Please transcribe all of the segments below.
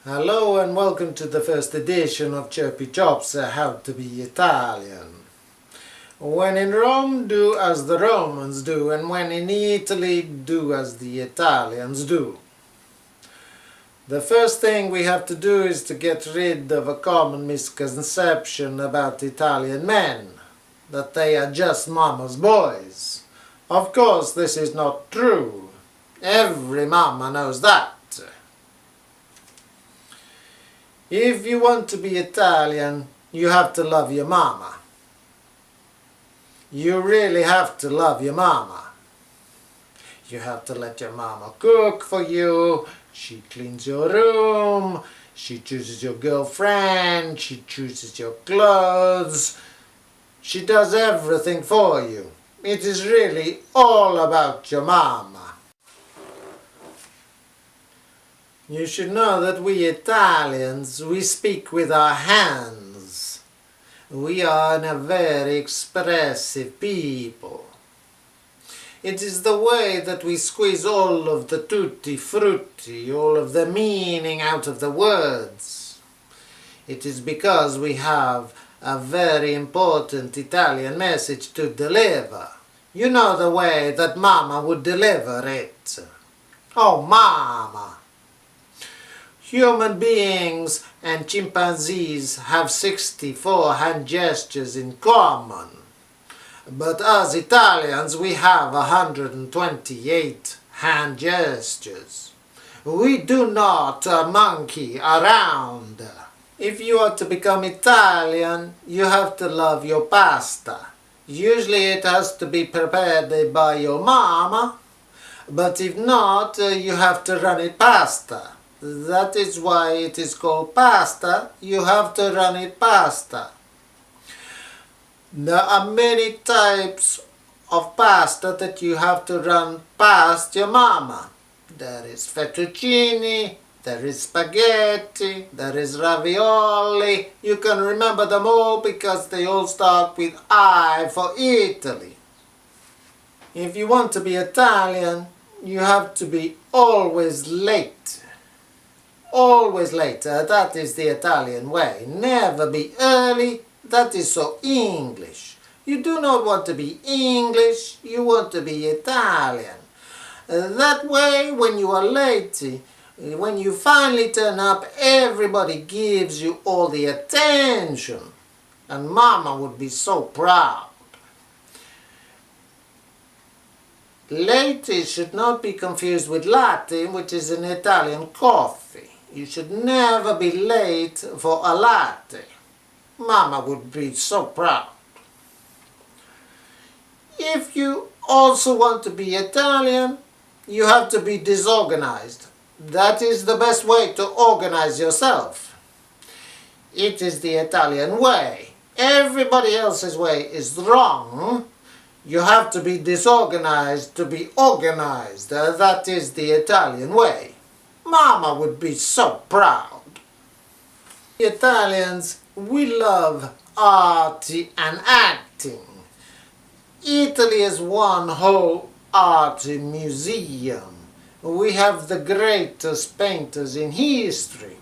Hello and welcome to the first edition of Chirpy Chops, How to Be Italian. When in Rome, do as the Romans do, and when in Italy, do as the Italians do. The first thing we have to do is to get rid of a common misconception about Italian men, that they are just mama's boys. Of course, this is not true. Every mama knows that. If you want to be Italian, you have to love your mama. You really have to love your mama. You have to let your mama cook for you. She cleans your room. She chooses your girlfriend. She chooses your clothes. She does everything for you. It is really all about your mama. You should know that we Italians, we speak with our hands. We are a very expressive people. It is the way that we squeeze all of the tutti frutti, all of the meaning out of the words. It is because we have a very important Italian message to deliver. You know the way that Mama would deliver it. Oh, Mama! Human beings and chimpanzees have 64 hand gestures in common, but us Italians we have 128 hand gestures. We do not monkey around. If you are to become Italian, you have to love your pasta. Usually it has to be prepared by your mama, but if not, you have to run it pasta. That is why it is called pasta. You have to run it pasta. There are many types of pasta that you have to run past your mama. There is fettuccine, there is spaghetti, there is ravioli. You can remember them all because they all start with I for Italy. If you want to be Italian, you have to be always late. Always late, that is the Italian way. Never be early, that is so English. You do not want to be English, you want to be Italian. That way, when you are late, when you finally turn up, everybody gives you all the attention. And Mama would be so proud. Late should not be confused with latte, which is an Italian coffee. You should never be late for a latte. Mama would be so proud. If you also want to be Italian, you have to be disorganized. That is the best way to organize yourself. It is the Italian way. Everybody else's way is wrong. You have to be disorganized to be organized. That is the Italian way. Mama would be so proud. Italians, we love art and acting. Italy is one whole art museum. We have the greatest painters in history.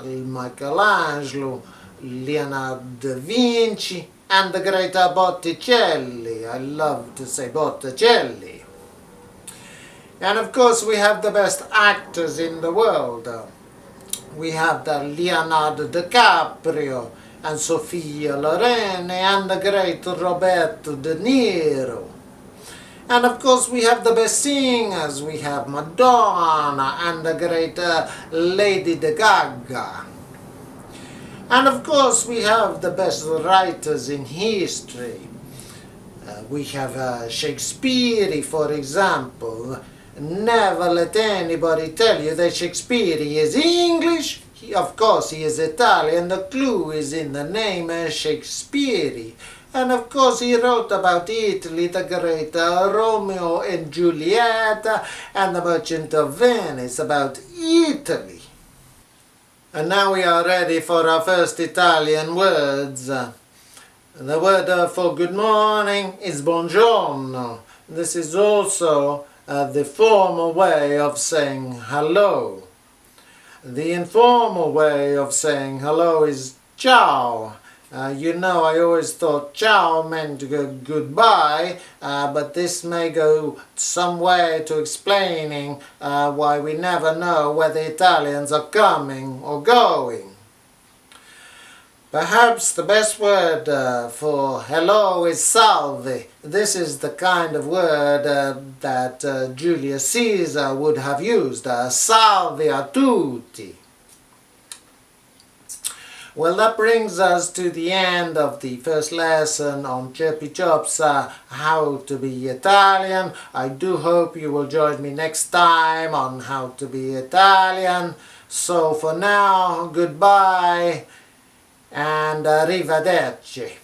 Michelangelo, Leonardo da Vinci, and the great Botticelli. I love to say Botticelli. And of course we have the best actors in the world. We have the Leonardo DiCaprio and Sofia Loren and the great Roberto De Niro. And of course we have the best singers. We have Madonna and the great Lady Gaga. And of course we have the best writers in history. We have Shakespeare, for example. Never let anybody tell you that Shakespeare is English. Of course he is Italian. The clue is in the name Shakespeare. And of course he wrote about Italy, the great Romeo and Juliet and the Merchant of Venice, about Italy. And now we are ready for our first Italian words. The word for good morning is buongiorno. This is also the formal way of saying hello. The informal way of saying hello is ciao. You know, I always thought ciao meant goodbye, but this may go some way to explaining why we never know where the Italians are coming or going. Perhaps the best word for hello is salve. This is the kind of word that Julius Caesar would have used. Salve a tutti. Well, that brings us to the end of the first lesson on Chirpy Chop's How to Be Italian. I do hope you will join me next time on How to Be Italian. So for now, goodbye and arrivederci.